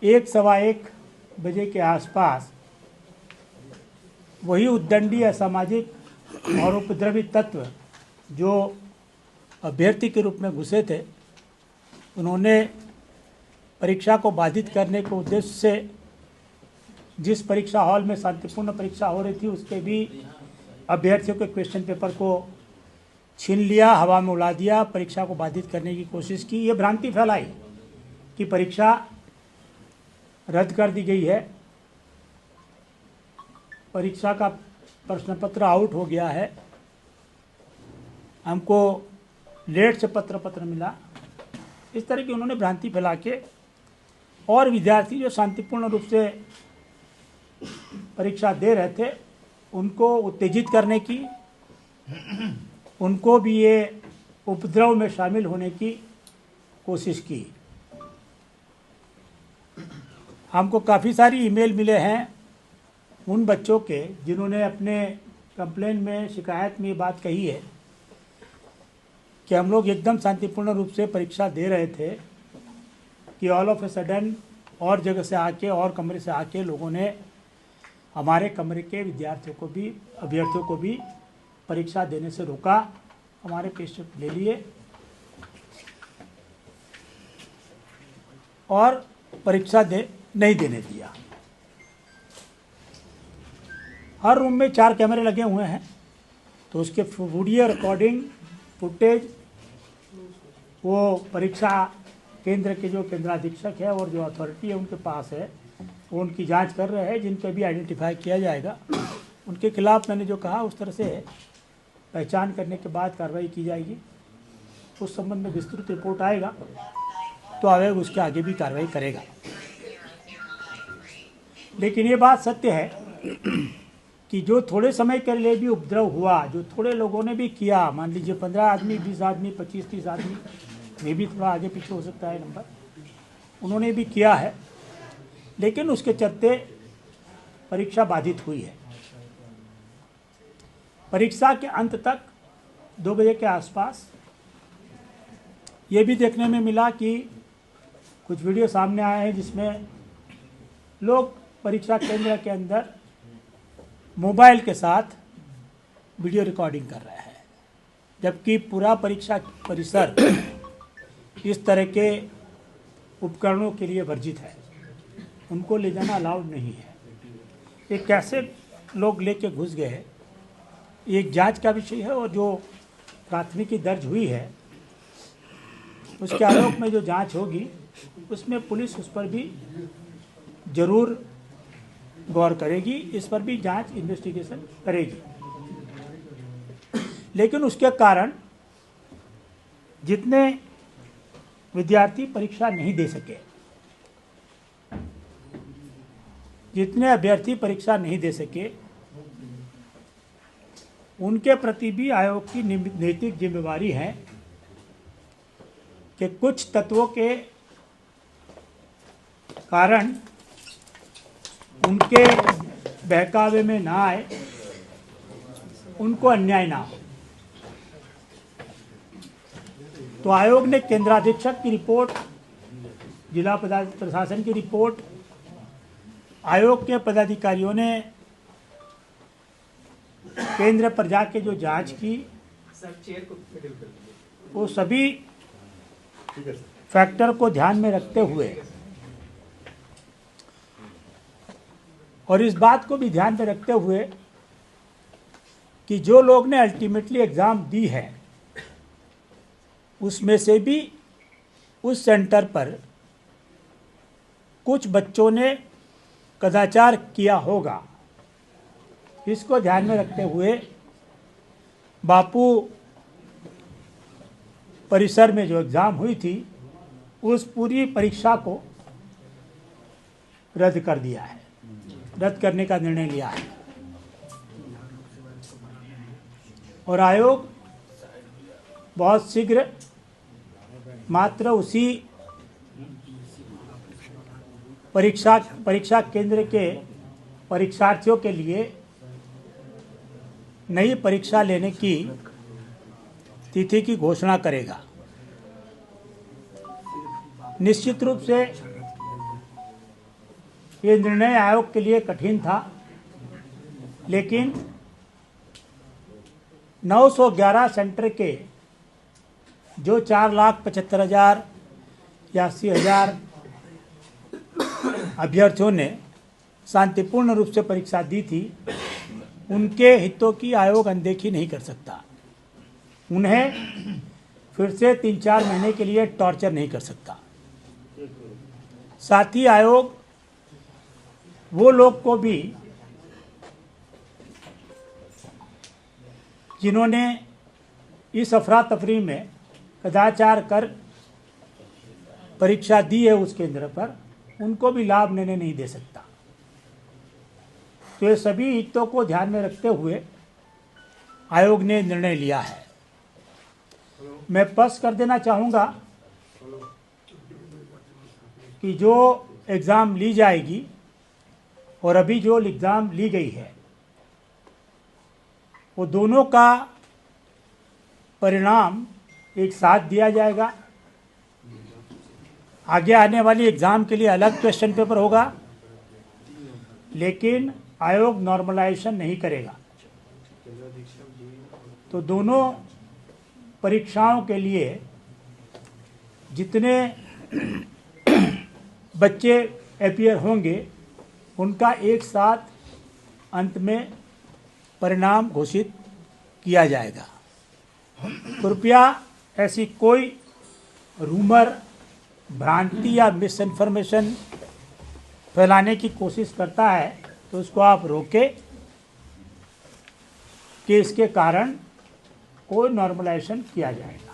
एक सवा एक बजे के आसपास वही उद्दंडी असामाजिक और उपद्रवी तत्व जो अभ्यर्थी के रूप में घुसे थे, उन्होंने परीक्षा को बाधित करने के उद्देश्य से जिस परीक्षा हॉल में शांतिपूर्ण परीक्षा हो रही थी उसके भी अभ्यर्थियों के क्वेश्चन पेपर को छीन लिया, हवा में उड़ा दिया, परीक्षा को बाधित करने की कोशिश की। ये भ्रांति फैलाई कि परीक्षा रद्द कर दी गई है, परीक्षा का प्रश्न पत्र आउट हो गया है, हमको लेट से पत्र मिला। इस तरह की उन्होंने भ्रांति फैला के और विद्यार्थी जो शांतिपूर्ण रूप से परीक्षा दे रहे थे उनको उत्तेजित करने की, उनको भी ये उपद्रव में शामिल होने की कोशिश की। हमको काफ़ी सारी ईमेल मिले हैं उन बच्चों के जिन्होंने अपने कंप्लेन में, शिकायत में ये बात कही है कि हम लोग एकदम शांतिपूर्ण रूप से परीक्षा दे रहे थे कि ऑल ऑफ ए सडन और जगह से आके और कमरे से आके लोगों ने हमारे कमरे के विद्यार्थियों को भी, अभ्यर्थियों को भी परीक्षा देने से रोका, हमारे पेपर ले लिए और परीक्षा नहीं देने दिया। हर रूम में 4 कैमरे लगे हुए हैं, तो उसके वीडियो रिकॉर्डिंग फुटेज वो परीक्षा केंद्र के जो केंद्राधीक्षक है और जो अथॉरिटी है उनके पास है, वो उनकी जांच कर रहे हैं। जिनके भी आइडेंटिफाई किया जाएगा उनके खिलाफ मैंने जो कहा उस तरह से पहचान करने के बाद कार्रवाई की जाएगी। उस संबंध में विस्तृत रिपोर्ट आएगा तो आयोग उसके आगे भी कार्रवाई करेगा। लेकिन ये बात सत्य है कि जो थोड़े समय के लिए भी उपद्रव हुआ, जो थोड़े लोगों ने भी किया, मान लीजिए 15 आदमी, 20 आदमी, 25-30 आदमी, ये भी थोड़ा आगे पीछे हो सकता है नंबर, उन्होंने भी किया है, लेकिन उसके चलते परीक्षा बाधित हुई है। परीक्षा के अंत तक 2 बजे के आसपास ये भी देखने में मिला कि कुछ वीडियो सामने आए हैं जिसमें लोग परीक्षा केंद्र के अंदर मोबाइल के साथ वीडियो रिकॉर्डिंग कर रहे हैं, जबकि पूरा परीक्षा परिसर इस तरह के उपकरणों के लिए वर्जित है, उनको ले जाना अलाउड नहीं है। ये कैसे लोग लेके घुस गए, एक जांच का विषय है और जो प्राथमिकी दर्ज हुई है उसके आरोप में जो जांच होगी उसमें पुलिस उस पर भी जरूर गौर करेगी, इस पर भी जांच, इन्वेस्टिगेशन करेगी। लेकिन उसके कारण जितने विद्यार्थी परीक्षा नहीं दे सके, जितने अभ्यर्थी परीक्षा नहीं दे सके, उनके प्रति भी आयोग की नैतिक जिम्मेवारी है कि कुछ तत्वों के कारण उनके बहकावे में ना आए, उनको अन्याय ना हो। तो आयोग ने केंद्राधीक्षक की रिपोर्ट, जिला प्रशासन की रिपोर्ट, आयोग के पदाधिकारियों ने केंद्र पर जाके जो जांच की, वो सभी फैक्टर को ध्यान में रखते हुए और इस बात को भी ध्यान में रखते हुए कि जो लोग ने अल्टीमेटली एग्ज़ाम दी है उसमें से भी उस सेंटर पर कुछ बच्चों ने कदाचार किया होगा, इसको ध्यान में रखते हुए बापू परिसर में जो एग्ज़ाम हुई थी उस पूरी परीक्षा को रद्द कर दिया है, रद्द करने का निर्णय लिया है। और आयोग बहुत शीघ्र मात्र उसी परीक्षा केंद्र के परीक्षार्थियों के लिए नई परीक्षा लेने की तिथि की घोषणा करेगा। निश्चित रूप से ये निर्णय आयोग के लिए कठिन था, लेकिन 911 सेंटर के जो 4,75,000 या 80,000 अभ्यर्थियों ने शांतिपूर्ण रूप से परीक्षा दी थी, उनके हितों की आयोग अनदेखी नहीं कर सकता। उन्हें फिर से 3-4 महीने के लिए टॉर्चर नहीं कर सकता। साथ ही आयोग वो लोग को भी जिन्होंने इस अफरा तफरी में कदाचार कर परीक्षा दी है उस केंद्र पर, उनको भी लाभ निर्णय नहीं दे सकता। तो ये सभी हितों को ध्यान में रखते हुए आयोग ने निर्णय लिया है। मैं स्पष्ट कर देना चाहूँगा कि जो एग्ज़ाम ली जाएगी और अभी जो एग्ज़ाम ली गई है, वो दोनों का परिणाम एक साथ दिया जाएगा। आगे आने वाली एग्ज़ाम के लिए अलग क्वेश्चन पेपर होगा, लेकिन आयोग नॉर्मलाइजेशन नहीं करेगा। तो दोनों परीक्षाओं के लिए जितने बच्चे अपीयर होंगे, उनका एक साथ अंत में परिणाम घोषित किया जाएगा। कृपया ऐसी कोई रूमर, भ्रांति या मिस इन्फॉर्मेशन फैलाने की कोशिश करता है तो उसको आप रोकें कि इसके कारण कोई नॉर्मलाइजेशन किया जाएगा।